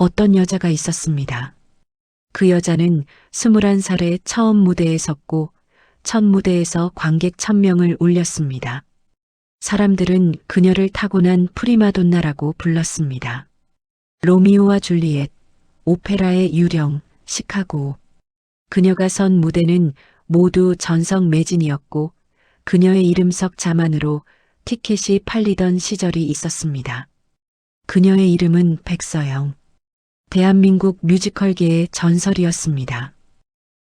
어떤 여자가 있었습니다. 그 여자는 21살에 처음 무대에 섰고 첫 무대에서 관객 1000명을 울렸습니다. 사람들은 그녀를 타고난 프리마돈나라고 불렀습니다. 로미오와 줄리엣, 오페라의 유령, 시카고. 그녀가 선 무대는 모두 전성매진이었고 그녀의 이름 석 자만으로 티켓이 팔리던 시절이 있었습니다. 그녀의 이름은 백서영. 대한민국 뮤지컬계의 전설이었습니다.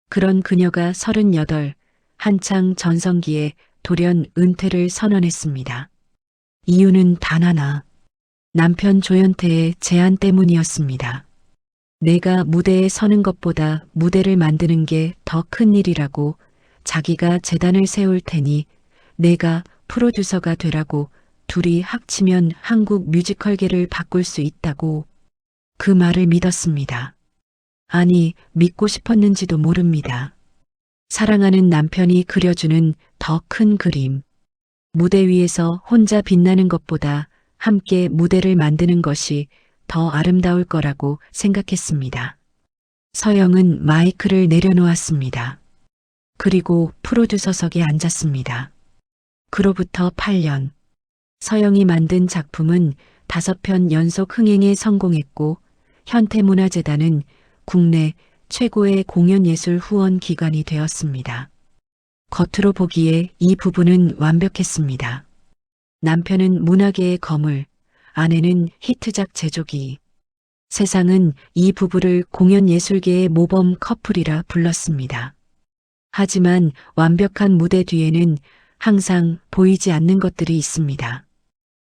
그런 그녀가 38, 한창 전성기에 돌연 은퇴를 선언했습니다. 이유는 단 하나, 남편 조연태의 제안 때문이었습니다. 내가 무대에 서는 것보다 무대를 만드는 게 더 큰 일이라고, 자기가 재단을 세울 테니 내가 프로듀서가 되라고, 둘이 합치면 한국 뮤지컬계를 바꿀 수 있다고. 그 말을 믿었습니다. 아니, 믿고 싶었는지도 모릅니다. 사랑하는 남편이 그려주는 더 큰 그림. 무대 위에서 혼자 빛나는 것보다 함께 무대를 만드는 것이 더 아름다울 거라고 생각했습니다. 서영은 마이크를 내려놓았습니다. 그리고 프로듀서석에 앉았습니다. 그로부터 8년. 서영이 만든 작품은 5편 연속 흥행에 성공했고 현태문화재단은 국내 최고의 공연예술 후원 기관이 되었습니다. 겉으로 보기에 이 부부는 완벽했습니다. 남편은 문화계의 거물, 아내는 히트작 제조기. 세상은 이 부부를 공연예술계의 모범 커플이라 불렀습니다. 하지만 완벽한 무대 뒤에는 항상 보이지 않는 것들이 있습니다.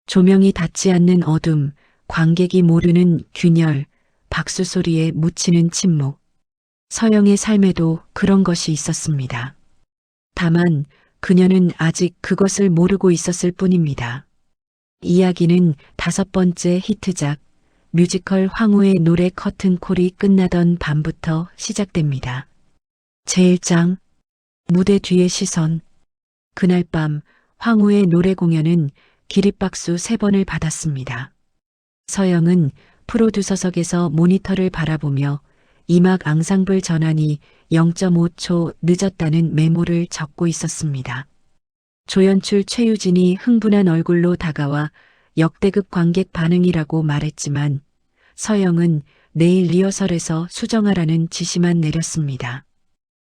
조명이 닿지 않는 어둠, 관객이 모르는 균열, 박수 소리에 묻히는 침묵. 서영의 삶에도 그런 것이 있었습니다. 다만 그녀는 아직 그것을 모르고 있었을 뿐입니다. 이야기는 5번째 히트작 뮤지컬 황후의 노래 커튼콜이 끝나던 밤부터 시작됩니다. 제1장 무대 뒤의 시선. 그날 밤 황후의 노래 공연은 기립박수 3번을 받았습니다. 서영은 프로듀서석에서 모니터를 바라보며 이막 앙상블 전환이 0.5초 늦었다는 메모를 적고 있었습니다. 조연출 최유진이 흥분한 얼굴로 다가와 역대급 관객 반응이라고 말했지만 서영은 내일 리허설에서 수정하라는 지시만 내렸습니다.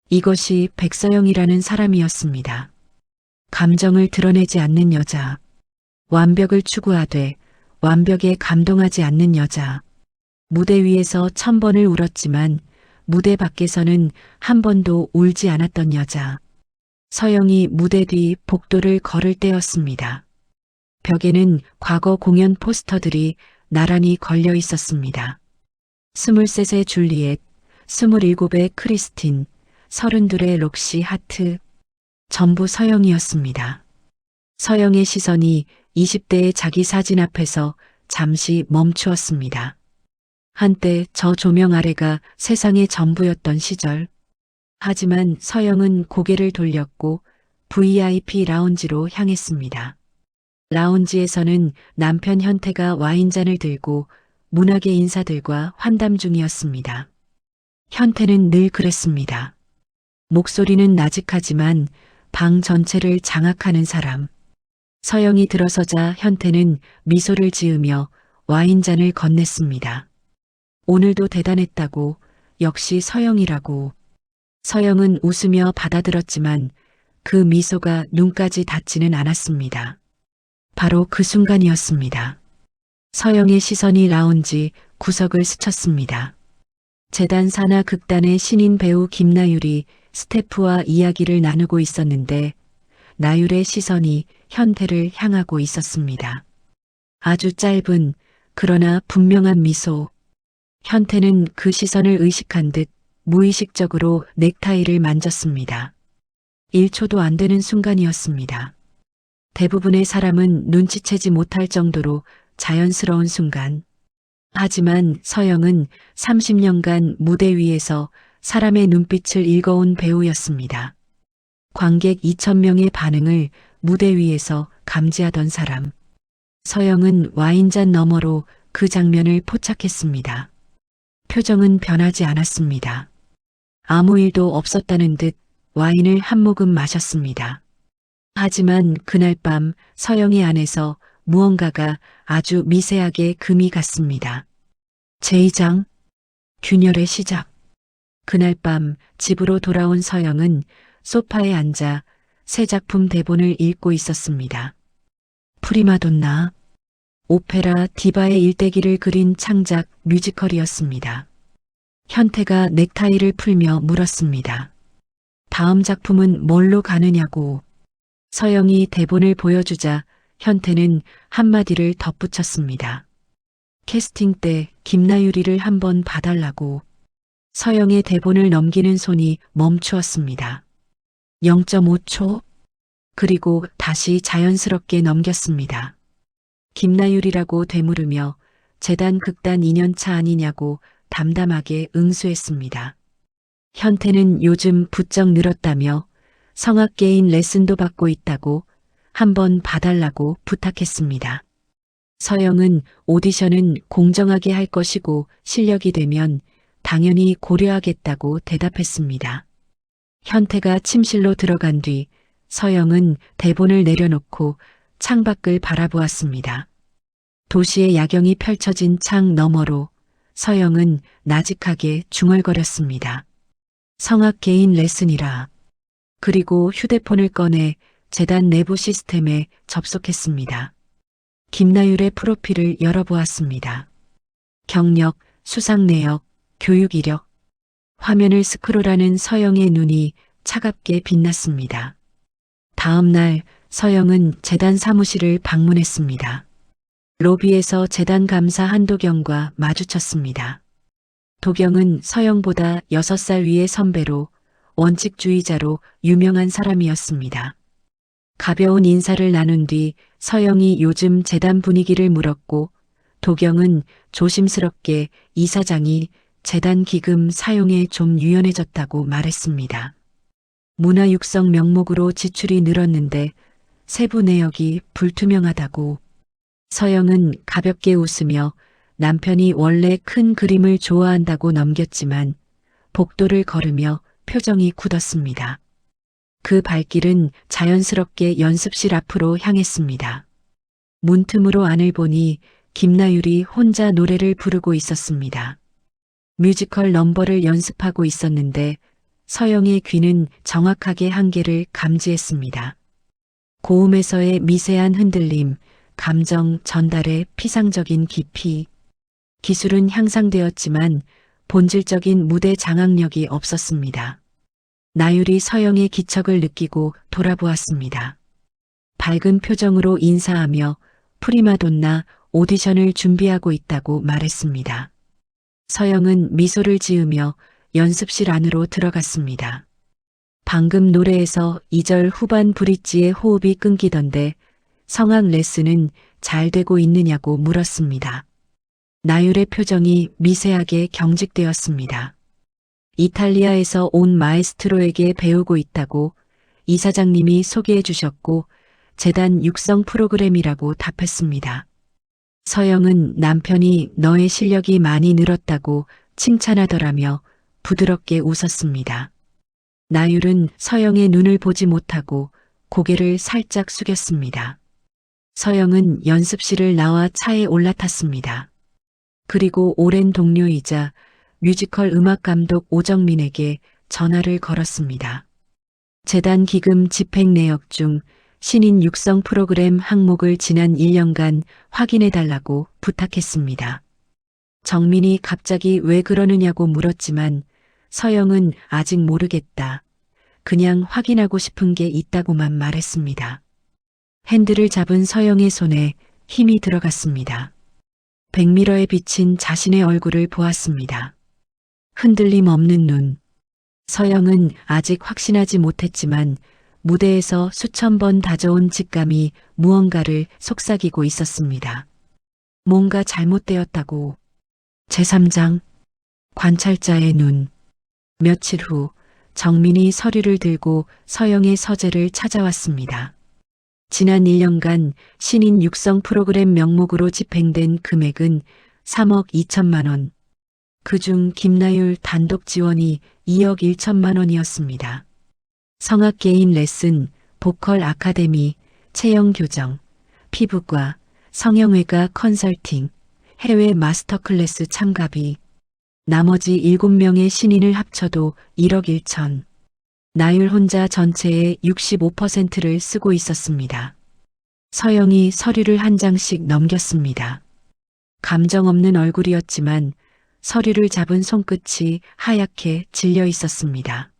이것이 백서영이라는 사람이었습니다. 감정을 드러내지 않는 여자, 완벽을 추구하되 완벽에 감동하지 않는 여자. 무대 위에서 1000번을 울었지만 무대 밖에서는 한 번도 울지 않았던 여자. 서영이 무대 뒤 복도를 걸을 때였습니다. 벽에는 과거 공연 포스터들이 나란히 걸려 있었습니다. 23의 줄리엣, 27의 크리스틴, 32의 록시 하트. 전부 서영이었습니다. 서영의 시선이 20대의 자기 사진 앞에서 잠시 멈추었습니다. 한때 저 조명 아래가 세상의 전부였던 시절. 하지만 서영은 고개를 돌렸고 VIP 라운지로 향했습니다. 라운지에서는 남편 현태가 와인잔을 들고 문학계 인사들과 환담 중이었습니다. 현태는 늘 그랬습니다. 목소리는 나직하지만 방 전체를 장악하는 사람. 서영이 들어서자 현태는 미소를 지으며 와인잔을 건넸습니다. 오늘도 대단했다고, 역시 서영이라고. 서영은 웃으며 받아들었지만 그 미소가 눈까지 닿지는 않았습니다. 바로 그 순간이었습니다. 서영의 시선이 라운지 구석을 스쳤습니다. 재단 산하 극단의 신인 배우 김나율이 스태프와 이야기를 나누고 있었는데 나율의 시선이 현태를 향하고 있었습니다. 아주 짧은 그러나 분명한 미소. 현태는 그 시선을 의식한 듯 무의식적으로 넥타이를 만졌습니다. 1초도 안 되는 순간이었습니다. 대부분의 사람은 눈치채지 못할 정도로 자연스러운 순간. 하지만 서영은 30년간 무대 위에서 사람의 눈빛을 읽어온 배우였습니다. 관객 2000명의 반응을 무대 위에서 감지하던 사람. 서영은 와인잔 너머로 그 장면을 포착했습니다. 표정은 변하지 않았습니다. 아무 일도 없었다는 듯 와인을 한 모금 마셨습니다. 하지만 그날 밤 서영의 안에서 무언가가 아주 미세하게 금이 갔습니다. 제2장 균열의 시작. 그날 밤 집으로 돌아온 서영은 소파에 앉아 새 작품 대본을 읽고 있었습니다. 프리마돈나, 오페라 디바의 일대기를 그린 창작 뮤지컬이었습니다. 현태가 넥타이를 풀며 물었습니다. 다음 작품은 뭘로 가느냐고. 서영이 대본을 보여주자 현태는 한마디를 덧붙였습니다. 캐스팅 때 김나유리를 한번 봐달라고. 서영의 대본을 넘기는 손이 멈추었습니다. 0.5초. 그리고 다시 자연스럽게 넘겼습니다. 김나율이라고 되물으며 재단 극단 2년차 아니냐고 담담하게 응수했습니다. 현태는 요즘 부쩍 늘었다며 성악계인 레슨도 받고 있다고 한번 봐달라고 부탁했습니다. 서영은 오디션은 공정하게 할 것이고 실력이 되면 당연히 고려하겠다고 대답했습니다. 현태가 침실로 들어간 뒤 서영은 대본을 내려놓고 창밖을 바라보았습니다. 도시의 야경이 펼쳐진 창 너머로 서영은 나직하게 중얼거렸습니다. 성악 개인 레슨이라. 그리고 휴대폰을 꺼내 재단 내부 시스템에 접속했습니다. 김나율의 프로필을 열어보았습니다. 경력, 수상 내역, 교육 이력. 화면을 스크롤하는 서영의 눈이 차갑게 빛났습니다. 다음 날 서영은 재단 사무실을 방문했습니다. 로비에서 재단 감사 한도경과 마주쳤습니다. 도경은 서영보다 6살 위의 선배로 원칙주의자로 유명한 사람이었습니다. 가벼운 인사를 나눈 뒤 서영이 요즘 재단 분위기를 물었고 도경은 조심스럽게 이사장이 재단 기금 사용에 좀 유연해졌다고 말했습니다. 문화육성 명목으로 지출이 늘었는데 세부 내역이 불투명하다고. 서영은 가볍게 웃으며 남편이 원래 큰 그림을 좋아한다고 넘겼지만 복도를 걸으며 표정이 굳었습니다. 그 발길은 자연스럽게 연습실 앞으로 향했습니다. 문틈으로 안을 보니 김나율이 혼자 노래를 부르고 있었습니다. 뮤지컬 넘버를 연습하고 있었는데 서영의 귀는 정확하게 한계를 감지했습니다. 고음에서의 미세한 흔들림, 감정 전달의 피상적인 깊이. 기술은 향상되었지만 본질적인 무대 장악력이 없었습니다. 나율이 서영의 기척을 느끼고 돌아보았습니다. 밝은 표정으로 인사하며 프리마돈나 오디션을 준비하고 있다고 말했습니다. 서영은 미소를 지으며 연습실 안으로 들어갔습니다. 방금 노래에서 2절 후반 브릿지의 호흡이 끊기던데 성악 레슨은 잘 되고 있느냐고 물었습니다. 나율의 표정이 미세하게 경직되었습니다. 이탈리아에서 온 마에스트로에게 배우고 있다고 이사장님이 소개해 주셨고 재단 육성 프로그램이라고 답했습니다. 서영은 남편이 너의 실력이 많이 늘었다고 칭찬하더라며 부드럽게 웃었습니다. 나율은 서영의 눈을 보지 못하고 고개를 살짝 숙였습니다. 서영은 연습실을 나와 차에 올라탔습니다. 그리고 오랜 동료이자 뮤지컬 음악감독 오정민에게 전화를 걸었습니다. 재단 기금 집행 내역 중 신인 육성 프로그램 항목을 지난 1년간 확인해 달라고 부탁했습니다. 정민이 갑자기 왜 그러느냐고 물었지만 서영은 아직 모르겠다. 그냥 확인하고 싶은 게 있다고만 말했습니다. 핸들을 잡은 서영의 손에 힘이 들어갔습니다. 백미러에 비친 자신의 얼굴을 보았습니다. 흔들림 없는 눈. 서영은 아직 확신하지 못했지만 무대에서 수천 번 다져온 직감이 무언가를 속삭이고 있었습니다. 뭔가 잘못되었다고. 제3장 관찰자의 눈. 며칠 후 정민이 서류를 들고 서영의 서재를 찾아왔습니다. 지난 1년간 신인 육성 프로그램 명목으로 집행된 금액은 3억 2천만 원. 그중 김나율 단독 지원이 2억 1천만 원이었습니다. 성악 개인 레슨, 보컬 아카데미, 체형 교정, 피부과, 성형외과 컨설팅, 해외 마스터 클래스 참가비, 나머지 7명의 신인을 합쳐도 1억 1천. 나율 혼자 전체의 65%를 쓰고 있었습니다. 서영이 서류를 한 장씩 넘겼습니다. 감정 없는 얼굴이었지만 서류를 잡은 손끝이 하얗게 질려 있었습니다.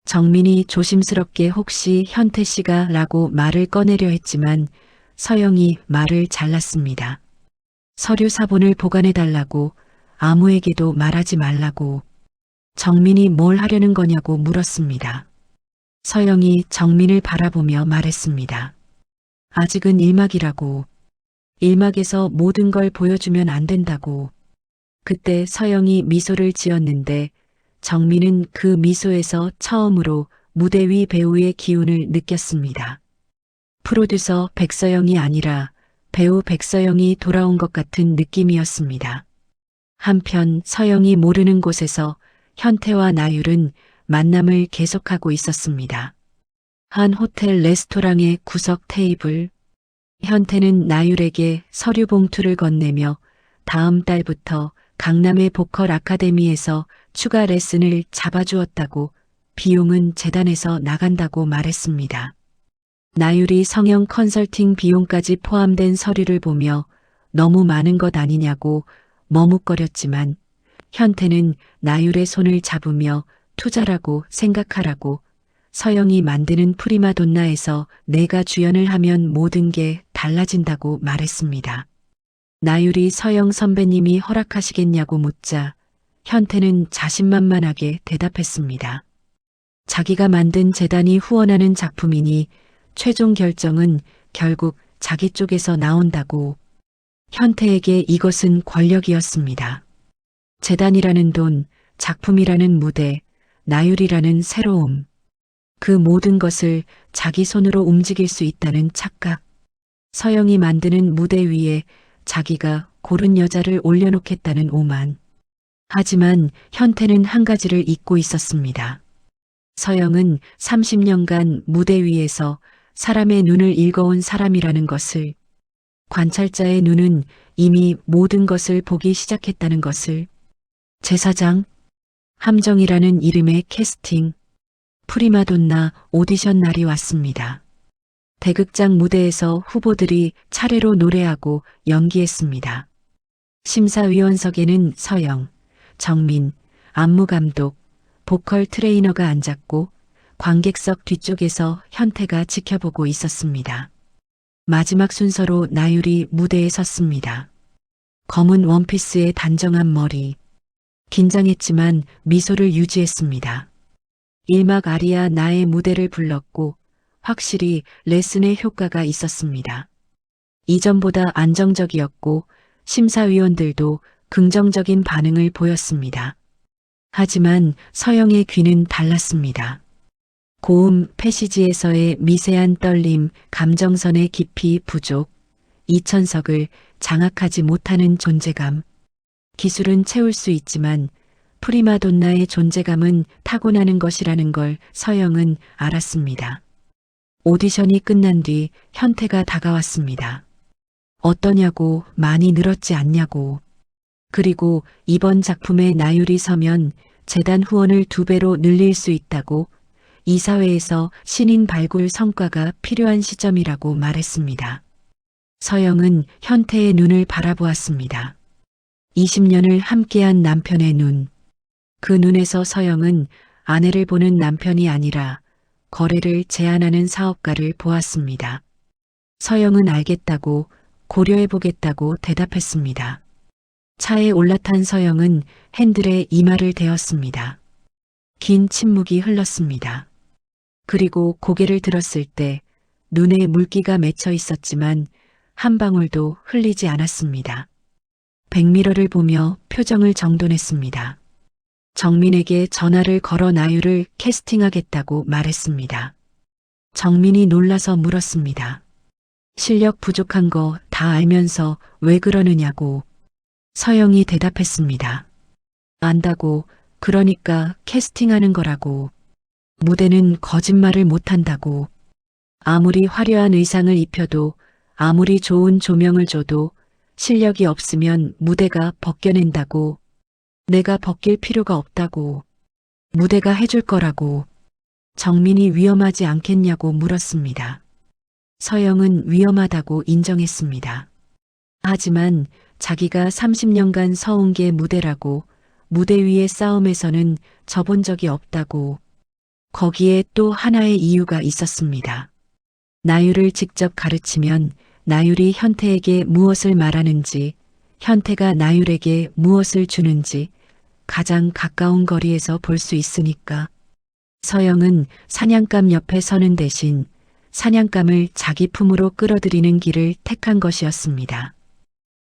정민이 조심스럽게 혹시 현태 씨가 라고 말을 꺼내려 했지만 서영이 말을 잘랐습니다. 서류 사본을 보관해 달라고, 아무에게도 말하지 말라고. 정민이 뭘 하려는 거냐고 물었습니다. 서영이 정민을 바라보며 말했습니다. 아직은 1막이라고. 1막에서 모든 걸 보여주면 안 된다고. 그때 서영이 미소를 지었는데 정민은 그 미소에서 처음으로 무대 위 배우의 기운을 느꼈습니다. 프로듀서 백서영이 아니라 배우 백서영이 돌아온 것 같은 느낌이었습니다. 한편 서영이 모르는 곳에서 현태와 나율은 만남을 계속하고 있었습니다. 한 호텔 레스토랑의 구석 테이블. 현태는 나율에게 서류 봉투를 건네며 다음 달부터 강남의 보컬 아카데미에서 추가 레슨을 잡아주었다고, 비용은 재단에서 나간다고 말했습니다. 나율이 성형 컨설팅 비용까지 포함된 서류를 보며 너무 많은 것 아니냐고 머뭇거렸지만 현태는 나율의 손을 잡으며 투자라고 생각하라고, 서영이 만드는 프리마돈나에서 내가 주연을 하면 모든 게 달라진다고 말했습니다. 나율이 서영 선배님이 허락하시겠냐고 묻자 현태는 자신만만하게 대답했습니다. 자기가 만든 재단이 후원하는 작품이니 최종 결정은 결국 자기 쪽에서 나온다고. 현태에게 이것은 권력이었습니다. 재단이라는 돈, 작품이라는 무대, 나율이라는 새로움. 그 모든 것을 자기 손으로 움직일 수 있다는 착각. 서영이 만드는 무대 위에 자기가 고른 여자를 올려놓겠다는 오만. 하지만 현태는 한 가지를 잊고 있었습니다. 서영은 30년간 무대 위에서 사람의 눈을 읽어온 사람이라는 것을, 관찰자의 눈은 이미 모든 것을 보기 시작했다는 것을. 제사장, 함정이라는 이름의 캐스팅, 프리마돈나 오디션 날이 왔습니다. 대극장 무대에서 후보들이 차례로 노래하고 연기했습니다. 심사위원석에는 서영, 정민, 안무감독, 보컬 트레이너가 앉았고 관객석 뒤쪽에서 현태가 지켜보고 있었습니다. 마지막 순서로 나율이 무대에 섰습니다. 검은 원피스에 단정한 머리. 긴장했지만 미소를 유지했습니다. 1막 아리아 나의 무대를 불렀고 확실히 레슨의 효과가 있었습니다. 이전보다 안정적이었고 심사위원들도 긍정적인 반응을 보였습니다. 하지만 서영의 귀는 달랐습니다. 고음 패시지에서의 미세한 떨림, 감정선의 깊이 부족, 이천석을 장악하지 못하는 존재감. 기술은 채울 수 있지만 프리마돈나의 존재감은 타고나는 것이라는 걸 서영은 알았습니다. 오디션이 끝난 뒤 현태가 다가왔습니다. 어떠냐고, 많이 늘었지 않냐고. 그리고 이번 작품에 나율이 서면 재단 후원을 2배로 늘릴 수 있다고, 이 사회에서 신인 발굴 성과가 필요한 시점이라고 말했습니다. 서영은 현태의 눈을 바라보았습니다. 20년을 함께한 남편의 눈. 그 눈에서 서영은 아내를 보는 남편이 아니라 거래를 제안하는 사업가를 보았습니다. 서영은 알겠다고, 고려해보겠다고 대답했습니다. 차에 올라탄 서영은 핸들에 이마를 대었습니다. 긴 침묵이 흘렀습니다. 그리고 고개를 들었을 때 눈에 물기가 맺혀 있었지만 한 방울도 흘리지 않았습니다. 백미러를 보며 표정을 정돈했습니다. 정민에게 전화를 걸어 나율을 캐스팅하겠다고 말했습니다. 정민이 놀라서 물었습니다. 실력 부족한 거 다 알면서 왜 그러느냐고. 서영이 대답했습니다. 안다고, 그러니까 캐스팅하는 거라고. 무대는 거짓말을 못한다고. 아무리 화려한 의상을 입혀도, 아무리 좋은 조명을 줘도 실력이 없으면 무대가 벗겨낸다고. 내가 벗길 필요가 없다고. 무대가 해줄 거라고. 정민이 위험하지 않겠냐고 물었습니다. 서영은 위험하다고 인정했습니다. 하지만 자기가 30년간 서온 게 무대라고, 무대 위의 싸움에서는 져본 적이 없다고. 거기에 또 하나의 이유가 있었습니다. 나율을 직접 가르치면 나율이 현태에게 무엇을 말하는지, 현태가 나율에게 무엇을 주는지 가장 가까운 거리에서 볼 수 있으니까. 서영은 사냥감 옆에 서는 대신 사냥감을 자기 품으로 끌어들이는 길을 택한 것이었습니다.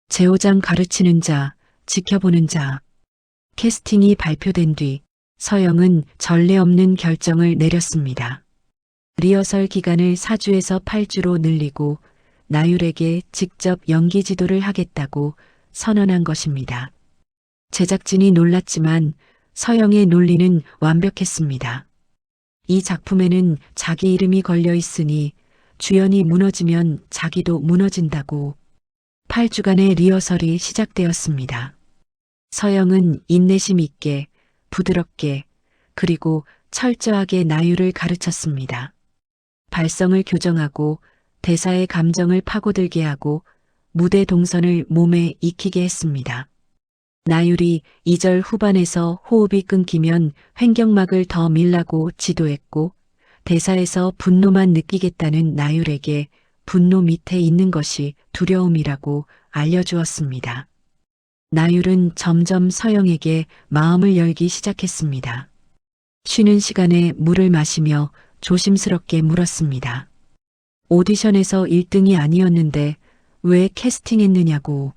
제호장 가르치는 자, 지켜보는 자. 캐스팅이 발표된 뒤 서영은 전례 없는 결정을 내렸습니다. 리허설 기간을 4주에서 8주로 늘리고 나율에게 직접 연기 지도를 하겠다고 선언한 것입니다. 제작진이 놀랐지만 서영의 논리는 완벽했습니다. 이 작품에는 자기 이름이 걸려 있으니 주연이 무너지면 자기도 무너진다고. 8주간의 리허설이 시작되었습니다. 서영은 인내심 있게, 부드럽게, 그리고 철저하게 나율을 가르쳤습니다. 발성을 교정하고 대사의 감정을 파고들게 하고 무대 동선을 몸에 익히게 했습니다. 나율이 2절 후반에서 호흡이 끊기면 횡격막을 더 밀라고 지도했고, 대사에서 분노만 느끼겠다는 나율에게 분노 밑에 있는 것이 두려움이라고 알려주었습니다. 나율은 점점 서영에게 마음을 열기 시작했습니다. 쉬는 시간에 물을 마시며 조심스럽게 물었습니다. 오디션에서 1등이 아니었는데 왜 캐스팅했느냐고.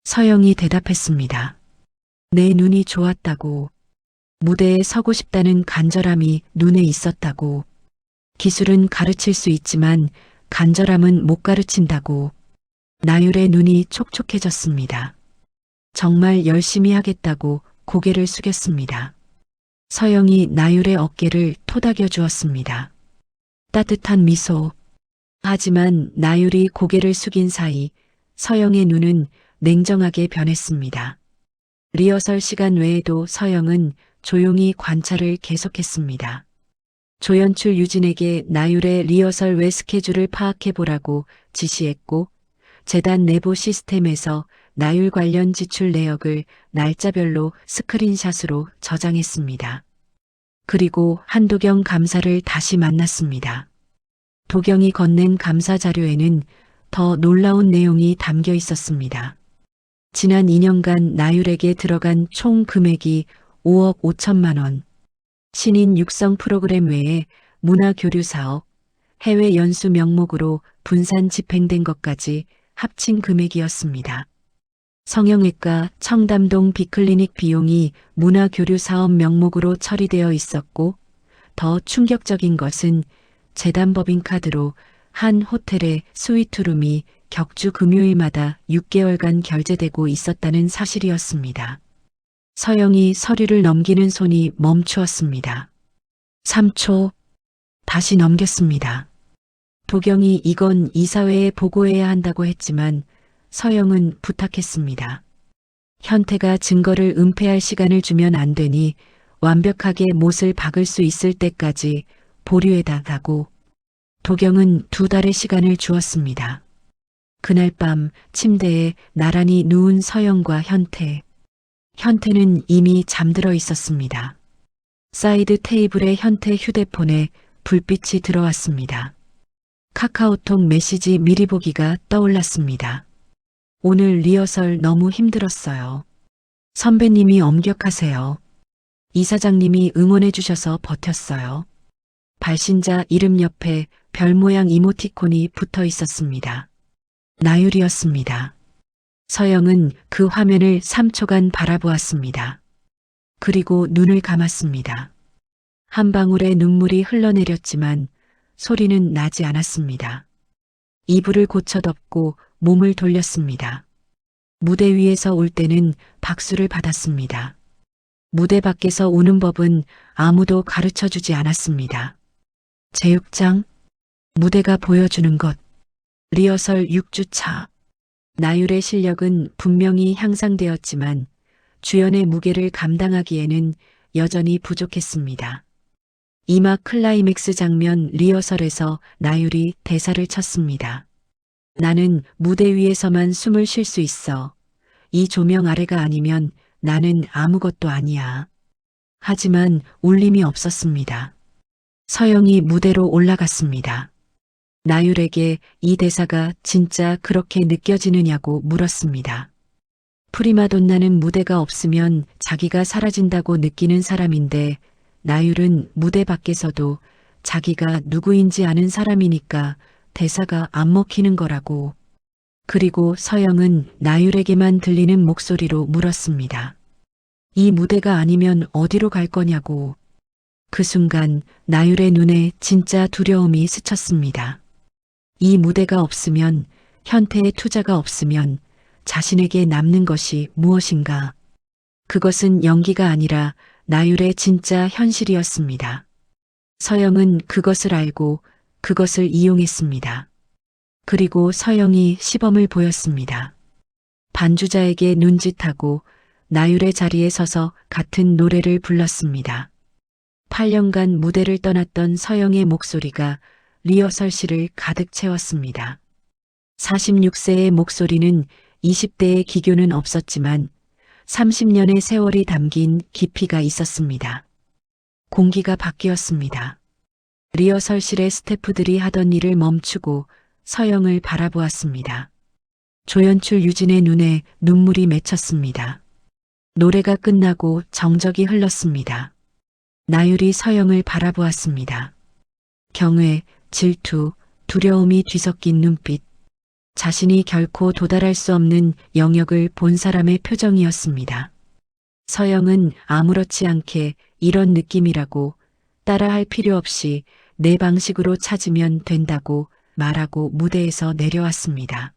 서영이 대답했습니다. 내 눈이 좋았다고. 무대에 서고 싶다는 간절함이 눈에 있었다고. 기술은 가르칠 수 있지만 간절함은 못 가르친다고. 나율의 눈이 촉촉해졌습니다. 정말 열심히 하겠다고 고개를 숙였습니다. 서영이 나율의 어깨를 토닥여 주었습니다. 따뜻한 미소. 하지만 나율이 고개를 숙인 사이 서영의 눈은 냉정하게 변했습니다. 리허설 시간 외에도 서영은 조용히 관찰을 계속했습니다. 조연출 유진에게 나율의 리허설 외 스케줄을 파악해보라고 지시했고, 재단 내부 시스템에서 나율 관련 지출 내역을 날짜별로 스크린샷으로 저장했습니다. 그리고 한도경 감사를 다시 만났습니다. 도경이 건넨 감사 자료에는 더 놀라운 내용이 담겨 있었습니다. 지난 2년간 나율에게 들어간 총 금액이 5억 5천만 원. 신인 육성 프로그램 외에 문화교류 사업, 해외 연수 명목으로 분산 집행된 것까지 합친 금액이었습니다. 성형외과 청담동 비클리닉 비용이 문화교류 사업 명목으로 처리되어 있었고, 더 충격적인 것은 재단 법인카드로 한 호텔의 스위트룸이 격주 금요일마다 6개월간 결제되고 있었다는 사실이었습니다. 서영이 서류를 넘기는 손이 멈추었습니다. 3초, 다시 넘겼습니다. 도경이 이건 이사회에 보고해야 한다고 했지만 서영은 부탁했습니다. 현태가 증거를 은폐할 시간을 주면 안 되니 완벽하게 못을 박을 수 있을 때까지 보류해달라고. 도경은 2달의 시간을 주었습니다. 그날 밤 침대에 나란히 누운 서영과 현태. 현태는 이미 잠들어 있었습니다. 사이드 테이블의 현태 휴대폰에 불빛이 들어왔습니다. 카카오톡 메시지 미리 보기가 떠올랐습니다. 오늘 리허설 너무 힘들었어요. 선배님이 엄격하세요. 이사장님이 응원해 주셔서 버텼어요. 발신자 이름 옆에 별 모양 이모티콘이 붙어 있었습니다. 나율이었습니다. 서영은 그 화면을 3초간 바라보았습니다. 그리고 눈을 감았습니다. 한 방울의 눈물이 흘러내렸지만 소리는 나지 않았습니다. 이불을 고쳐 덮고 몸을 돌렸습니다. 무대 위에서 올 때는 박수를 받았습니다. 무대 밖에서 우는 법은 아무도 가르쳐 주지 않았습니다. 제6장 무대가 보여주는 것. 리허설 6주차. 나율의 실력은 분명히 향상되었지만 주연의 무게를 감당하기에는 여전히 부족했습니다. 이막 클라이맥스 장면 리허설에서 나율이 대사를 쳤습니다. 나는 무대 위에서만 숨을 쉴 수 있어. 이 조명 아래가 아니면 나는 아무것도 아니야. 하지만 울림이 없었습니다. 서영이 무대로 올라갔습니다. 나율에게 이 대사가 진짜 그렇게 느껴지느냐고 물었습니다. 프리마돈나는 무대가 없으면 자기가 사라진다고 느끼는 사람인데 나율은 무대 밖에서도 자기가 누구인지 아는 사람이니까 대사가 안 먹히는 거라고. 그리고 서영은 나율에게만 들리는 목소리로 물었습니다. 이 무대가 아니면 어디로 갈 거냐고. 그 순간 나율의 눈에 진짜 두려움이 스쳤습니다. 이 무대가 없으면, 현태의 투자가 없으면 자신에게 남는 것이 무엇인가. 그것은 연기가 아니라 나율의 진짜 현실이었습니다. 서영은 그것을 알고 그것을 이용했습니다. 그리고 서영이 시범을 보였습니다. 반주자에게 눈짓하고 나율의 자리에 서서 같은 노래를 불렀습니다. 8년간 무대를 떠났던 서영의 목소리가 리허설실을 가득 채웠습니다. 46세의 목소리는 20대의 기교는 없었지만 30년의 세월이 담긴 깊이가 있었습니다. 공기가 바뀌었습니다. 리허설실의 스태프들이 하던 일을 멈추고 서영을 바라보았습니다. 조연출 유진의 눈에 눈물이 맺혔습니다. 노래가 끝나고 정적이 흘렀습니다. 나율이 서영을 바라보았습니다. 경외, 질투, 두려움이 뒤섞인 눈빛. 자신이 결코 도달할 수 없는 영역을 본 사람의 표정이었습니다. 서영은 아무렇지 않게 이런 느낌이라고, 따라할 필요 없이 내 방식으로 찾으면 된다고 말하고 무대에서 내려왔습니다.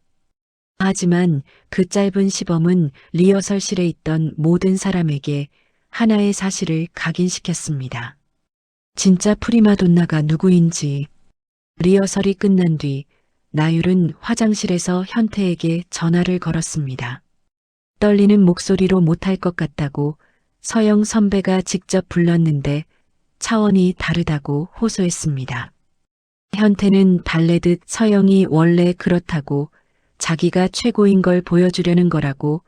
하지만 그 짧은 시범은 리허설실에 있던 모든 사람에게 하나의 사실을 각인시켰습니다. 진짜 프리마돈나가 누구인지. 리허설이 끝난 뒤 나율은 화장실에서 현태에게 전화를 걸었습니다. 떨리는 목소리로 못할 것 같다고 서영 선배가 직접 불렀는데 차원이 다르다고 호소했습니다. 현태는 달래듯 서영이 원래 그렇다고, 자기가 최고인 걸 보여주려는 거라고,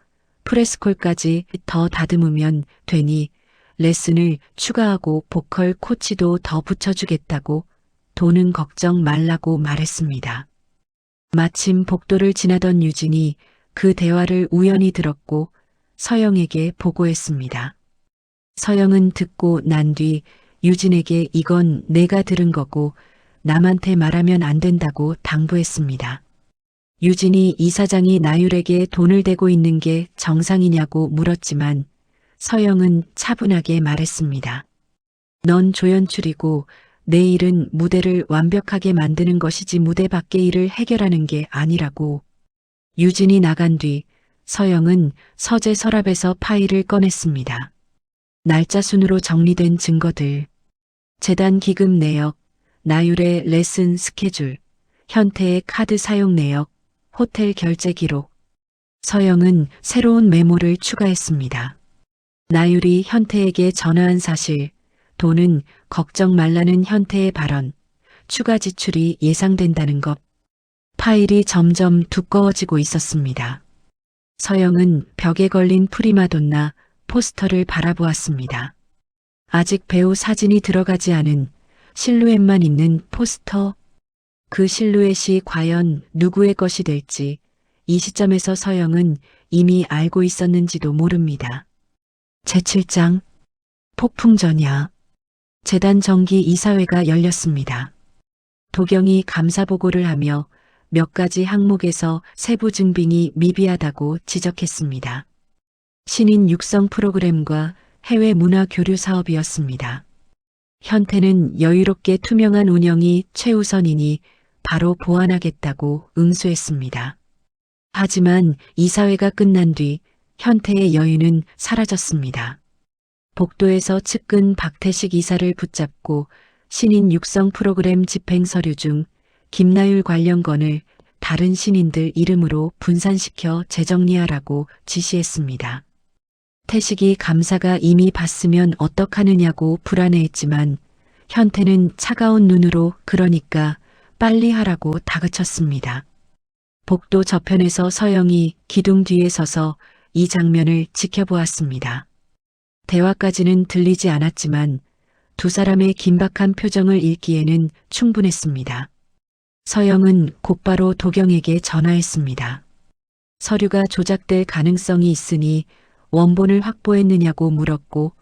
프레스콜까지 더 다듬으면 되니 레슨을 추가하고 보컬 코치도 더 붙여주겠다고, 돈은 걱정 말라고 말했습니다. 마침 복도를 지나던 유진이 그 대화를 우연히 들었고 서영에게 보고했습니다. 서영은 듣고 난 뒤 유진에게 이건 내가 들은 거고 남한테 말하면 안 된다고 당부했습니다. 유진이 이사장이 나율에게 돈을 대고 있는 게 정상이냐고 물었지만 서영은 차분하게 말했습니다. 넌 조연출이고 내 일은 무대를 완벽하게 만드는 것이지 무대 밖의 일을 해결하는 게 아니라고. 유진이 나간 뒤 서영은 서재 서랍에서 파일을 꺼냈습니다. 날짜 순으로 정리된 증거들, 재단 기금 내역, 나율의 레슨 스케줄, 현태의 카드 사용 내역, 호텔 결제 기록. 서영은 새로운 메모를 추가했습니다. 나율이 현태에게 전화한 사실, 돈은 걱정 말라는 현태의 발언, 추가 지출이 예상된다는 것. 파일이 점점 두꺼워지고 있었습니다. 서영은 벽에 걸린 프리마돈나 포스터를 바라보았습니다. 아직 배우 사진이 들어가지 않은 실루엣만 있는 포스터. 그 실루엣이 과연 누구의 것이 될지 이 시점에서 서영은 이미 알고 있었는지도 모릅니다. 제7장 폭풍전야. 재단 정기 이사회가 열렸습니다. 도경이 감사보고를 하며 몇 가지 항목에서 세부 증빙이 미비하다고 지적했습니다. 신인 육성 프로그램과 해외 문화 교류 사업이었습니다. 현태는 여유롭게 투명한 운영이 최우선이니 바로 보완하겠다고 응수했습니다. 하지만 이사회가 끝난 뒤 현태의 여유는 사라졌습니다. 복도에서 측근 박태식 이사를 붙잡고 신인 육성 프로그램 집행 서류 중 김나율 관련 건을 다른 신인들 이름으로 분산시켜 재정리하라고 지시했습니다. 태식이 감사가 이미 봤으면 어떡하느냐고 불안해했지만 현태는 차가운 눈으로 그러니까 빨리 하라고 다그쳤습니다. 복도 저편에서 서영이 기둥 뒤에 서서 이 장면을 지켜보았습니다. 대화까지는 들리지 않았지만 두 사람의 긴박한 표정을 읽기에는 충분했습니다. 서영은 곧바로 도경에게 전화했습니다. 서류가 조작될 가능성이 있으니 원본을 확보했느냐고 물었고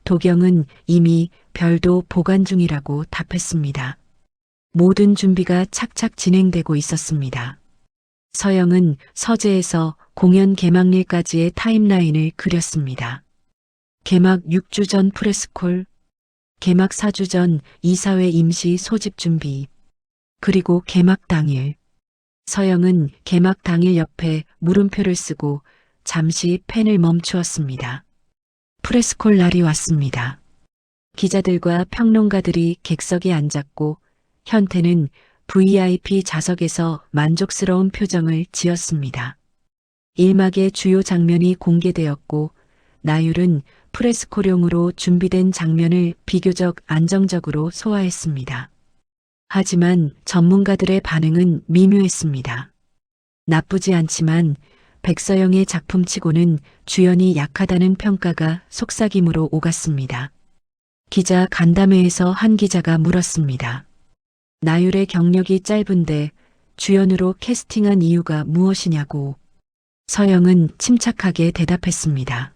도경은 이미 별도 보관 중이라고 답했습니다. 모든 준비가 착착 진행되고 있었습니다. 서영은 서재에서 공연 개막일까지의 타임라인을 그렸습니다. 개막 6주 전 프레스콜, 개막 4주 전 이사회 임시 소집 준비, 그리고 개막 당일. 서영은 개막 당일 옆에 물음표를 쓰고 잠시 펜을 멈추었습니다. 프레스콜 날이 왔습니다. 기자들과 평론가들이 객석에 앉았고 현태는 VIP 좌석에서 만족스러운 표정을 지었습니다. 1막의 주요 장면이 공개되었고 나율은 프레스콜용으로 준비된 장면을 비교적 안정적으로 소화했습니다. 하지만 전문가들의 반응은 미묘했습니다. 나쁘지 않지만 백서영의 작품치고는 주연이 약하다는 평가가 속삭임으로 오갔습니다. 기자 간담회에서 한 기자가 물었습니다. 나율의 경력이 짧은데 주연으로 캐스팅한 이유가 무엇이냐고. 서영은 침착하게 대답했습니다.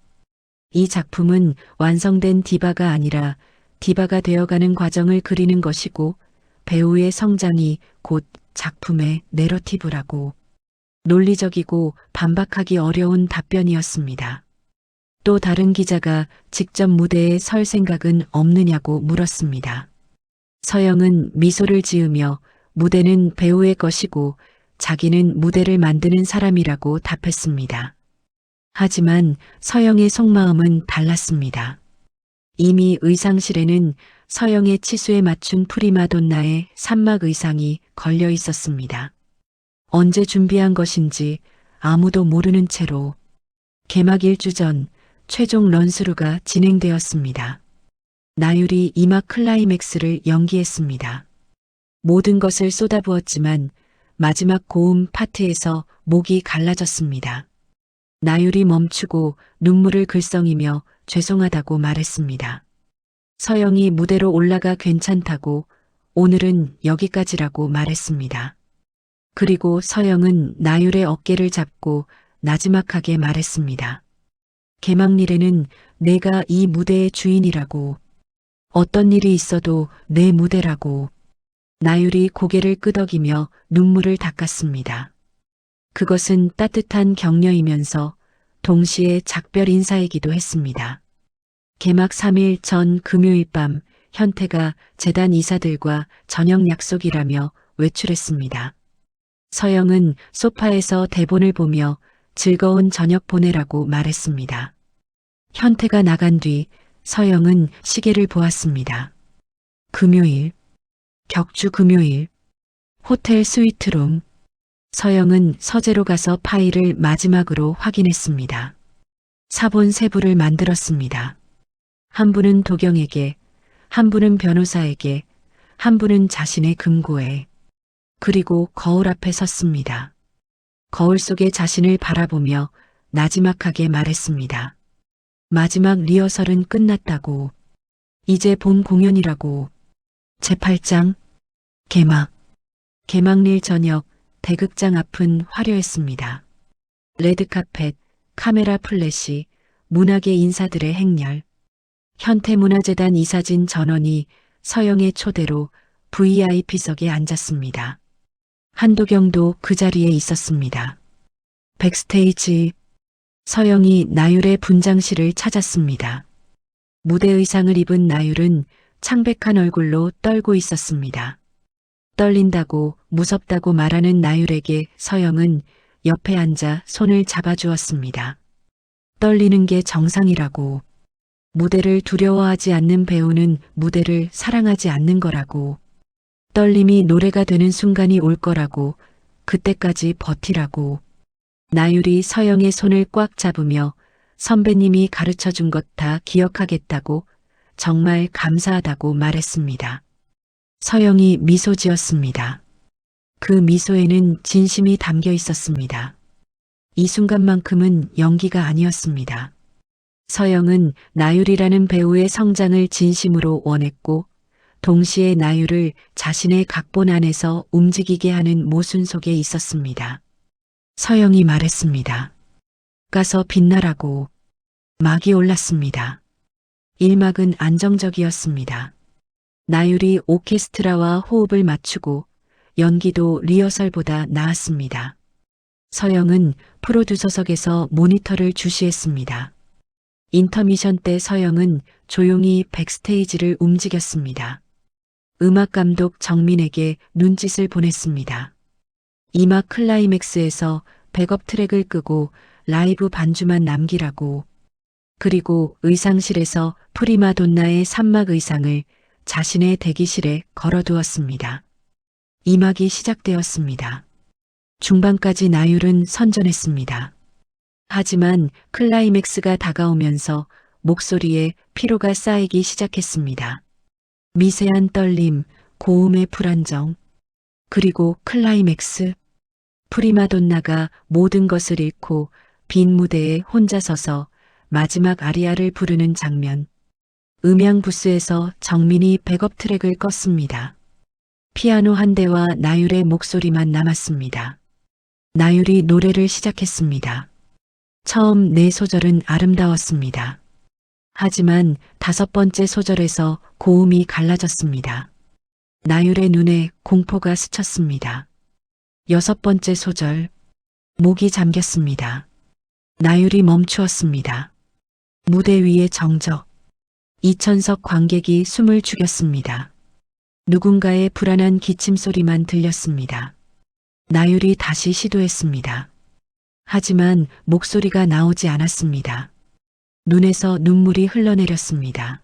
이 작품은 완성된 디바가 아니라 디바가 되어가는 과정을 그리는 것이고 배우의 성장이 곧 작품의 내러티브라고. 논리적이고 반박하기 어려운 답변이었습니다. 또 다른 기자가 직접 무대에 설 생각은 없느냐고 물었습니다. 서영은 미소를 지으며 무대는 배우의 것이고 자기는 무대를 만드는 사람이라고 답했습니다. 하지만 서영의 속마음은 달랐습니다. 이미 의상실에는 서영의 치수에 맞춘 프리마돈나의 산막 의상이 걸려 있었습니다. 언제 준비한 것인지 아무도 모르는 채로 개막 1주 전 최종 런스루가 진행되었습니다. 나율이 2막 클라이맥스를 연기했습니다. 모든 것을 쏟아부었지만 마지막 고음 파트에서 목이 갈라졌습니다. 나율이 멈추고 눈물을 글썽이며 죄송하다고 말했습니다. 서영이 무대로 올라가 괜찮다고 오늘은 여기까지라고 말했습니다. 그리고 서영은 나율의 어깨를 잡고 나지막하게 말했습니다. 개막일에는 내가 이 무대의 주인이라고. 어떤 일이 있어도 내 무대라고. 나율이 고개를 끄덕이며 눈물을 닦았습니다. 그것은 따뜻한 격려이면서 동시에 작별 인사이기도 했습니다. 개막 3일 전 금요일 밤 현태가 재단 이사들과 저녁 약속이라며 외출했습니다. 서영은 소파에서 대본을 보며 즐거운 저녁 보내라고 말했습니다. 현태가 나간 뒤 서영은 시계를 보았습니다. 금요일, 격주 금요일, 호텔 스위트룸. 서영은 서재로 가서 파일을 마지막으로 확인했습니다. 사본 세 부를 만들었습니다. 한 부는 도경에게, 한 부는 변호사에게, 한 부는 자신의 금고에. 그리고 거울 앞에 섰습니다. 거울 속의 자신을 바라보며 나지막하게 말했습니다. 마지막 리허설은 끝났다고. 이제 본 공연이라고. 제8장 개막. 개막일 저녁 대극장 앞은 화려했습니다. 레드카펫, 카메라 플래시, 문학의 인사들의 행렬. 현태문화재단 이사진 전원이 서영의 초대로 VIP석에 앉았습니다. 한도경도 그 자리에 있었습니다. 백스테이지. 서영이 나율의 분장실을 찾았습니다. 무대 의상을 입은 나율은 창백한 얼굴로 떨고 있었습니다. 떨린다고 무섭다고 말하는 나율에게 서영은 옆에 앉아 손을 잡아주었습니다. 떨리는 게 정상이라고. 무대를 두려워하지 않는 배우는 무대를 사랑하지 않는 거라고. 떨림이 노래가 되는 순간이 올 거라고. 그때까지 버티라고. 나율이 서영의 손을 꽉 잡으며 선배님이 가르쳐 준 것 다 기억하겠다고, 정말 감사하다고 말했습니다. 서영이 미소 지었습니다. 그 미소에는 진심이 담겨 있었습니다. 이 순간만큼은 연기가 아니었습니다. 서영은 나율이라는 배우의 성장을 진심으로 원했고, 동시에 나율을 자신의 각본 안에서 움직이게 하는 모순 속에 있었습니다. 서영이 말했습니다. 가서 빛나라고. 막이 올랐습니다. 1막은 안정적이었습니다. 나율이 오케스트라와 호흡을 맞추고 연기도 리허설보다 나았습니다. 서영은 프로듀서석에서 모니터를 주시했습니다. 인터미션 때 서영은 조용히 백스테이지를 움직였습니다. 음악감독 정민에게 눈짓을 보냈습니다. 2막 클라이맥스에서 백업 트랙을 끄고 라이브 반주만 남기라고. 그리고 의상실에서 프리마돈나의 3막 의상을 자신의 대기실에 걸어두었습니다. 2막이 시작되었습니다. 중반까지 나율은 선전했습니다. 하지만 클라이맥스가 다가오면서 목소리에 피로가 쌓이기 시작했습니다. 미세한 떨림, 고음의 불안정, 그리고 클라이맥스. 프리마돈나가 모든 것을 잃고 빈 무대에 혼자 서서 마지막 아리아를 부르는 장면. 음향 부스에서 정민이 백업 트랙을 껐습니다. 피아노 한 대와 나율의 목소리만 남았습니다. 나율이 노래를 시작했습니다. 처음 4소절은 아름다웠습니다. 하지만 5번째 소절에서 고음이 갈라졌습니다. 나율의 눈에 공포가 스쳤습니다. 6번째 소절, 목이 잠겼습니다. 나율이 멈추었습니다. 무대 위의 정적. 2천석 관객이 숨을 죽였습니다. 누군가의 불안한 기침 소리만 들렸습니다. 나율이 다시 시도했습니다. 하지만 목소리가 나오지 않았습니다. 눈에서 눈물이 흘러내렸습니다.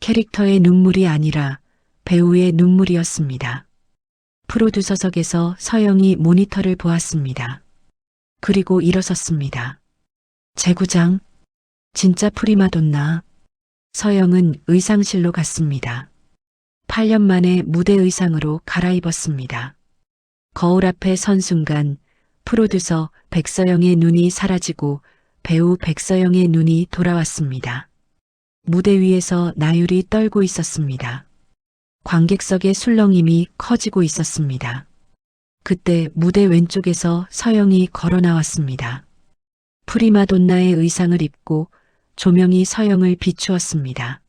캐릭터의 눈물이 아니라 배우의 눈물이었습니다. 프로듀서석에서 서영이 모니터를 보았습니다. 그리고 일어섰습니다. 재구장, 진짜 프리마돈나. 서영은 의상실로 갔습니다. 8년 만에 무대 의상으로 갈아입었습니다. 거울 앞에 선 순간 프로듀서 백서영의 눈이 사라지고 배우 백서영의 눈이 돌아왔습니다. 무대 위에서 나율이 떨고 있었습니다. 관객석의 술렁임이 커지고 있었습니다. 그때 무대 왼쪽에서 서영이 걸어 나왔습니다. 프리마돈나의 의상을 입고 조명이 서영을 비추었습니다.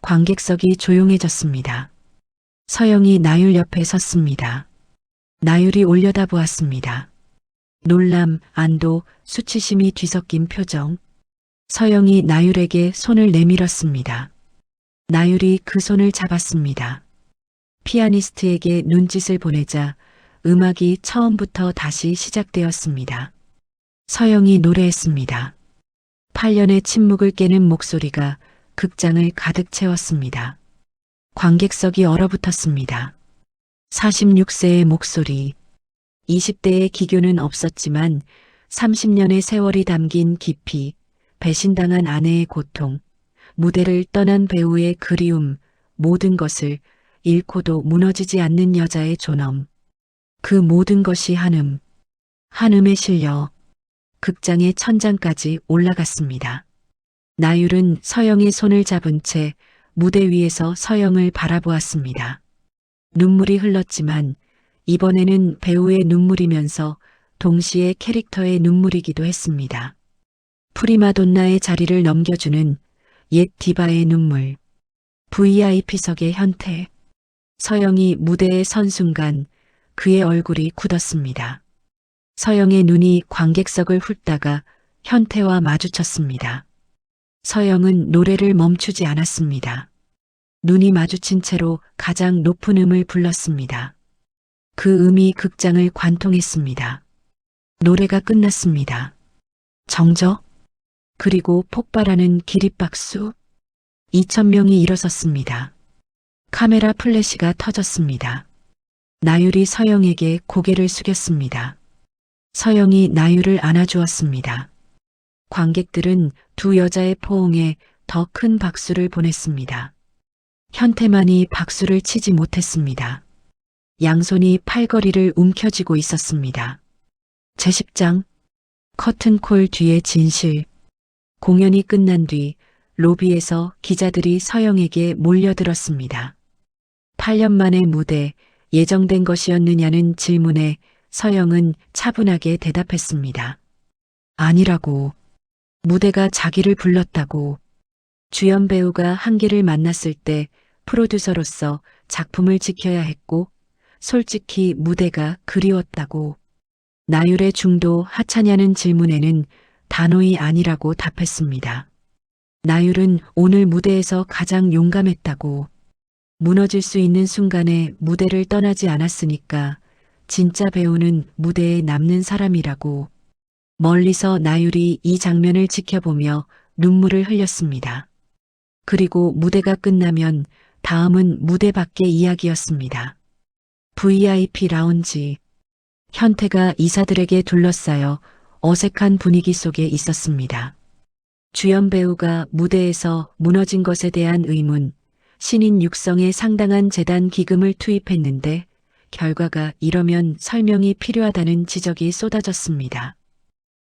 관객석이 조용해졌습니다. 서영이 나율 옆에 섰습니다. 나율이 올려다보았습니다. 놀람, 안도, 수치심이 뒤섞인 표정. 서영이 나율에게 손을 내밀었습니다. 나율이 그 손을 잡았습니다. 피아니스트에게 눈짓을 보내자 음악이 처음부터 다시 시작되었습니다. 서영이 노래했습니다. 8년의 침묵을 깨는 목소리가 극장을 가득 채웠습니다. 관객석이 얼어붙었습니다. 46세의 목소리. 20대의 기교는 없었지만 30년의 세월이 담긴 깊이, 배신당한 아내의 고통, 무대를 떠난 배우의 그리움, 모든 것을 잃고도 무너지지 않는 여자의 존엄. 그 모든 것이 한음에 실려 극장의 천장까지 올라갔습니다. 나율은 서영의 손을 잡은 채 무대 위에서 서영을 바라보았습니다. 눈물이 흘렀지만 이번에는 배우의 눈물이면서 동시에 캐릭터의 눈물이기도 했습니다. 프리마돈나의 자리를 넘겨주는 옛 디바의 눈물. VIP석의 현태. 서영이 무대에 선 순간 그의 얼굴이 굳었습니다. 서영의 눈이 관객석을 훑다가 현태와 마주쳤습니다. 서영은 노래를 멈추지 않았습니다. 눈이 마주친 채로 가장 높은 음을 불렀습니다. 그 음이 극장을 관통했습니다. 노래가 끝났습니다. 정적, 그리고 폭발하는 기립박수. 2,000명이 일어섰습니다. 카메라 플래시가 터졌습니다. 나율이 서영에게 고개를 숙였습니다. 서영이 나율을 안아주었습니다. 관객들은 두 여자의 포옹에 더 큰 박수를 보냈습니다. 현태만이 박수를 치지 못했습니다. 양손이 팔걸이를 움켜쥐고 있었습니다. 제10장 커튼콜 뒤의 진실. 공연이 끝난 뒤 로비에서 기자들이 서영에게 몰려들었습니다. 8년 만의 무대, 예정된 것이었느냐는 질문에 서영은 차분하게 대답했습니다. 아니라고. 무대가 자기를 불렀다고. 주연 배우가 한계를 만났을 때 프로듀서로서 작품을 지켜야 했고, 솔직히 무대가 그리웠다고. 나율의 중도 하차냐는 질문에는 단호히 아니라고 답했습니다. 나율은 오늘 무대에서 가장 용감했다고. 무너질 수 있는 순간에 무대를 떠나지 않았으니까 진짜 배우는 무대에 남는 사람이라고. 멀리서 나율이 이 장면을 지켜보며 눈물을 흘렸습니다. 그리고 무대가 끝나면 다음은 무대 밖의 이야기였습니다. VIP 라운지. 현태가 이사들에게 둘러싸여 어색한 분위기 속에 있었습니다. 주연 배우가 무대에서 무너진 것에 대한 의문, 신인 육성에 상당한 재단 기금을 투입했는데 결과가 이러면 설명이 필요하다는 지적이 쏟아졌습니다.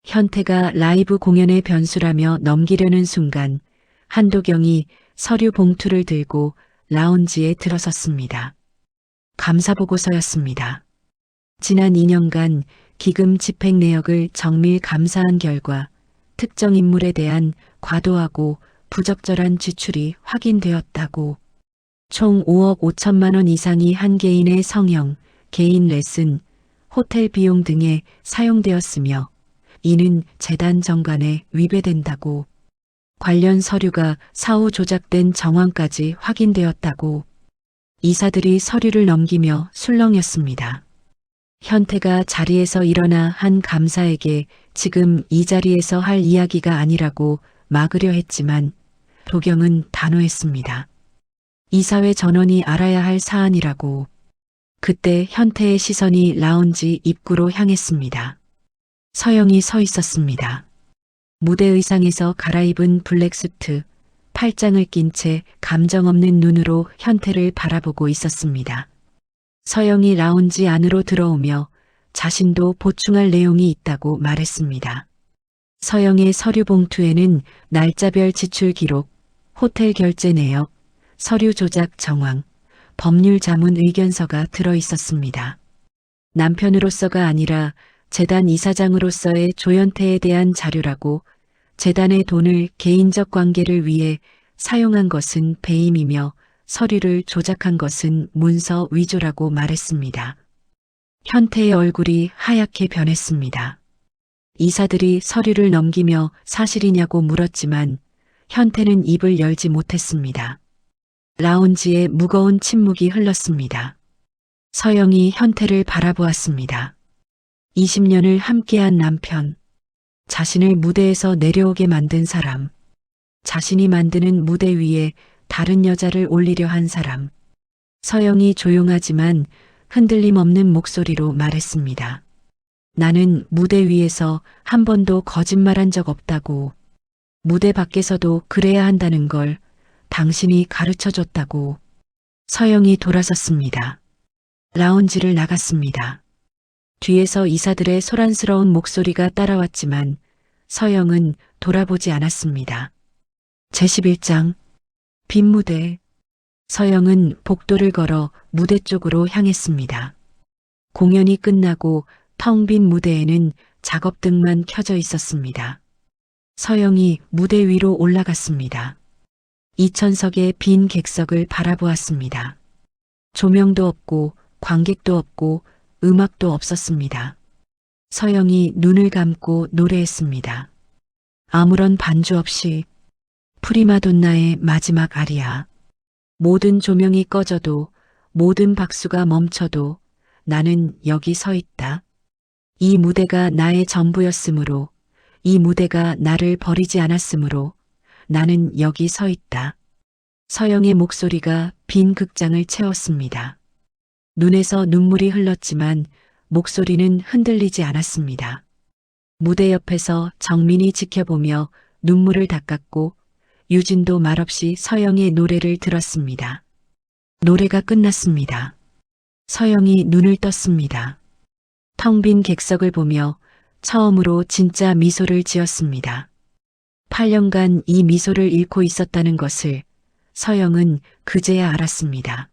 현태가 라이브 공연의 변수라며 넘기려는 순간 한도경이 서류 봉투를 들고 라운지에 들어섰습니다. 감사보고서였습니다. 지난 2년간 기금 집행 내역을 정밀 감사한 결과 특정 인물에 대한 과도하고 부적절한 지출이 확인되었다고. 총 5억 5천만 원 이상이 한 개인의 성형, 개인 레슨, 호텔 비용 등에 사용되었으며 이는 재단 정관에 위배된다고. 관련 서류가 사후 조작된 정황까지 확인되었다고. 이사들이 서류를 넘기며 술렁였습니다. 현태가 자리에서 일어나 한 감사에게 지금 이 자리에서 할 이야기가 아니라고 막으려 했지만 도경은 단호했습니다. 이사회 전원이 알아야 할 사안이라고. 그때 현태의 시선이 라운지 입구로 향했습니다. 서영이 서 있었습니다. 무대 의상에서 갈아입은 블랙수트, 팔짱을 낀 채 감정 없는 눈으로 현태를 바라보고 있었습니다. 서영이 라운지 안으로 들어오며 자신도 보충할 내용이 있다고 말했습니다. 서영의 서류 봉투에는 날짜별 지출 기록, 호텔 결제 내역, 서류 조작 정황, 법률 자문 의견서가 들어 있었습니다. 남편으로서가 아니라 재단 이사장으로서의 조현태에 대한 자료라고. 재단의 돈을 개인적 관계를 위해 사용한 것은 배임이며 서류를 조작한 것은 문서 위조라고 말했습니다. 현태의 얼굴이 하얗게 변했습니다. 이사들이 서류를 넘기며 사실이냐고 물었지만 현태는 입을 열지 못했습니다. 라운지에 무거운 침묵이 흘렀습니다. 서영이 현태를 바라보았습니다. 20년을 함께한 남편, 자신을 무대에서 내려오게 만든 사람, 자신이 만드는 무대 위에 다른 여자를 올리려 한 사람. 서영이 조용하지만 흔들림 없는 목소리로 말했습니다. 나는 무대 위에서 한 번도 거짓말한 적 없다고. 무대 밖에서도 그래야 한다는 걸 당신이 가르쳐줬다고. 서영이 돌아섰습니다. 라운지를 나갔습니다. 뒤에서 이사들의 소란스러운 목소리가 따라왔지만 서영은 돌아보지 않았습니다. 제11장 빈 무대. 서영은 복도를 걸어 무대 쪽으로 향했습니다. 공연이 끝나고 텅 빈 무대에는 작업등만 켜져 있었습니다. 서영이 무대 위로 올라갔습니다. 2,000석의 빈 객석을 바라보았습니다. 조명도 없고 관객도 없고 음악도 없었습니다. 서영이 눈을 감고 노래했습니다. 아무런 반주 없이 프리마돈나의 마지막 아리아. 모든 조명이 꺼져도 모든 박수가 멈춰도 나는 여기 서 있다. 이 무대가 나의 전부였으므로, 이 무대가 나를 버리지 않았으므로 나는 여기 서 있다. 서영의 목소리가 빈 극장을 채웠습니다. 눈에서 눈물이 흘렀지만 목소리는 흔들리지 않았습니다. 무대 옆에서 정민이 지켜보며 눈물을 닦았고 유진도 말없이 서영의 노래를 들었습니다. 노래가 끝났습니다. 서영이 눈을 떴습니다. 텅 빈 객석을 보며 처음으로 진짜 미소를 지었습니다. 8년간 이 미소를 잃고 있었다는 것을 서영은 그제야 알았습니다.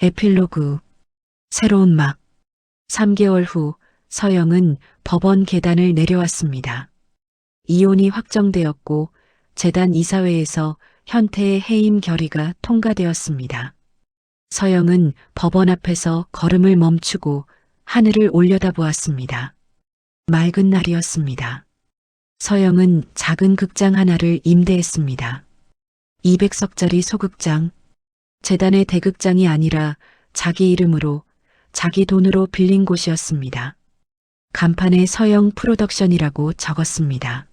에필로그. 새로운 막. 3개월 후 서영은 법원 계단을 내려왔습니다. 이혼이 확정되었고 재단 이사회에서 현태의 해임 결의가 통과되었습니다. 서영은 법원 앞에서 걸음을 멈추고 하늘을 올려다보았습니다. 맑은 날이었습니다. 서영은 작은 극장 하나를 임대했습니다. 200석짜리 소극장. 재단의 대극장이 아니라 자기 이름으로 자기 돈으로 빌린 곳이었습니다. 간판에 서영 프로덕션이라고 적었습니다.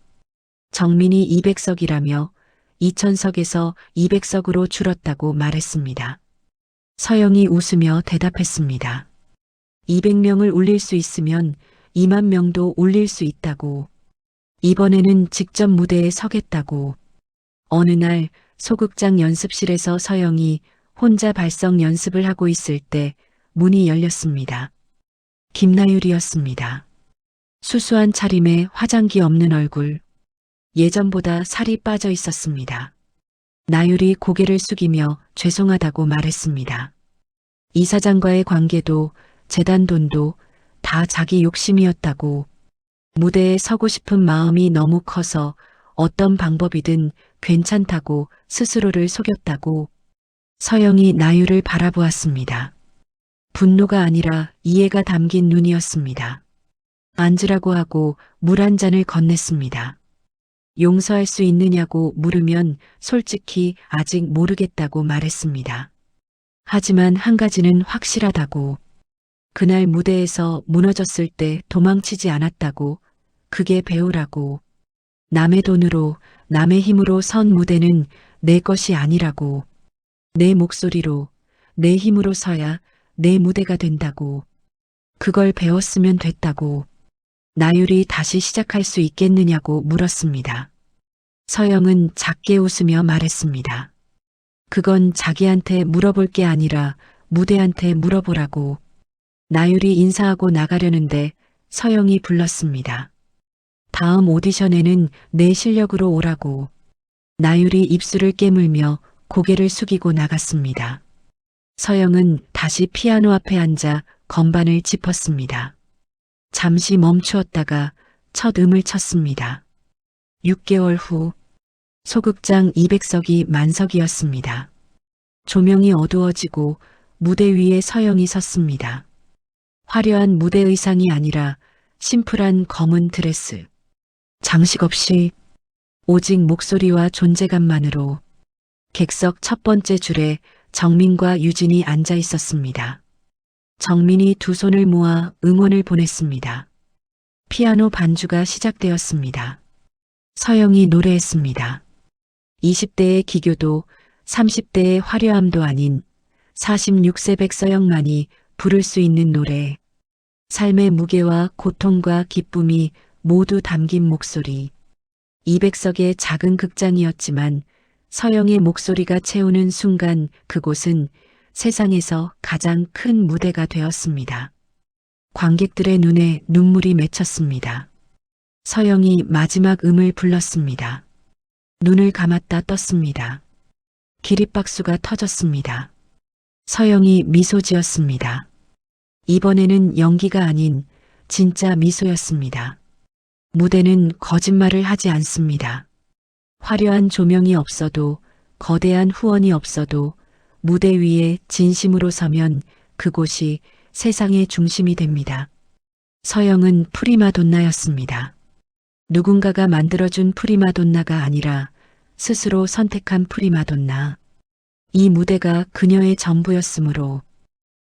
정민이 200석이라며 2000석에서 200석으로 줄었다고 말했습니다. 서영이 웃으며 대답했습니다. 200명을 울릴 수 있으면 2만 명도 울릴 수 있다고. 이번에는 직접 무대에 서겠다고. 어느 날 소극장 연습실에서 서영이 혼자 발성 연습을 하고 있을 때 문이 열렸습니다. 김나율이었습니다. 수수한 차림에 화장기 없는 얼굴. 예전보다 살이 빠져 있었습니다. 나율이 고개를 숙이며 죄송하다고 말했습니다. 이사장과의 관계도 재단 돈도 다 자기 욕심이었다고. 무대에 서고 싶은 마음이 너무 커서 어떤 방법이든 괜찮다고 스스로를 속였다고. 서영이 나율을 바라보았습니다. 분노가 아니라 이해가 담긴 눈이었습니다. 앉으라고 하고 물 한 잔을 건넸습니다. 용서할 수 있느냐고 물으면 솔직히 아직 모르겠다고 말했습니다. 하지만 한 가지는 확실하다고. 그날 무대에서 무너졌을 때 도망치지 않았다고. 그게 배우라고. 남의 돈으로, 남의 힘으로 선 무대는 내 것이 아니라고. 내 목소리로, 내 힘으로 서야 내 무대가 된다고. 그걸 배웠으면 됐다고. 나율이 다시 시작할 수 있겠느냐고 물었습니다. 서영은 작게 웃으며 말했습니다. 그건 자기한테 물어볼 게 아니라 무대한테 물어보라고. 나율이 인사하고 나가려는데 서영이 불렀습니다. 다음 오디션에는 내 실력으로 오라고. 나율이 입술을 깨물며 고개를 숙이고 나갔습니다. 서영은 다시 피아노 앞에 앉아 건반을 짚었습니다. 잠시 멈추었다가 첫 음을 쳤습니다. 6개월 후 소극장 200석이 만석이었습니다. 조명이 어두워지고 무대 위에 서영이 섰습니다. 화려한 무대 의상이 아니라 심플한 검은 드레스. 장식 없이 오직 목소리와 존재감만으로. 객석 첫 번째 줄에 정민과 유진이 앉아 있었습니다. 정민이 두 손을 모아 응원을 보냈습니다. 피아노 반주가 시작되었습니다. 서영이 노래했습니다. 20대의 기교도 30대의 화려함도 아닌 46세 백서영만이 부를 수 있는 노래. 삶의 무게와 고통과 기쁨이 모두 담긴 목소리. 200석의 작은 극장이었지만 서영의 목소리가 채우는 순간 그곳은 세상에서 가장 큰 무대가 되었습니다. 관객들의 눈에 눈물이 맺혔습니다. 서영이 마지막 음을 불렀습니다. 눈을 감았다 떴습니다. 기립박수가 터졌습니다. 서영이 미소 지었습니다. 이번에는 연기가 아닌 진짜 미소였습니다. 무대는 거짓말을 하지 않습니다. 화려한 조명이 없어도, 거대한 후원이 없어도 무대 위에 진심으로 서면 그곳이 세상의 중심이 됩니다. 서영은 프리마돈나였습니다. 누군가가 만들어준 프리마돈나가 아니라 스스로 선택한 프리마돈나. 이 무대가 그녀의 전부였으므로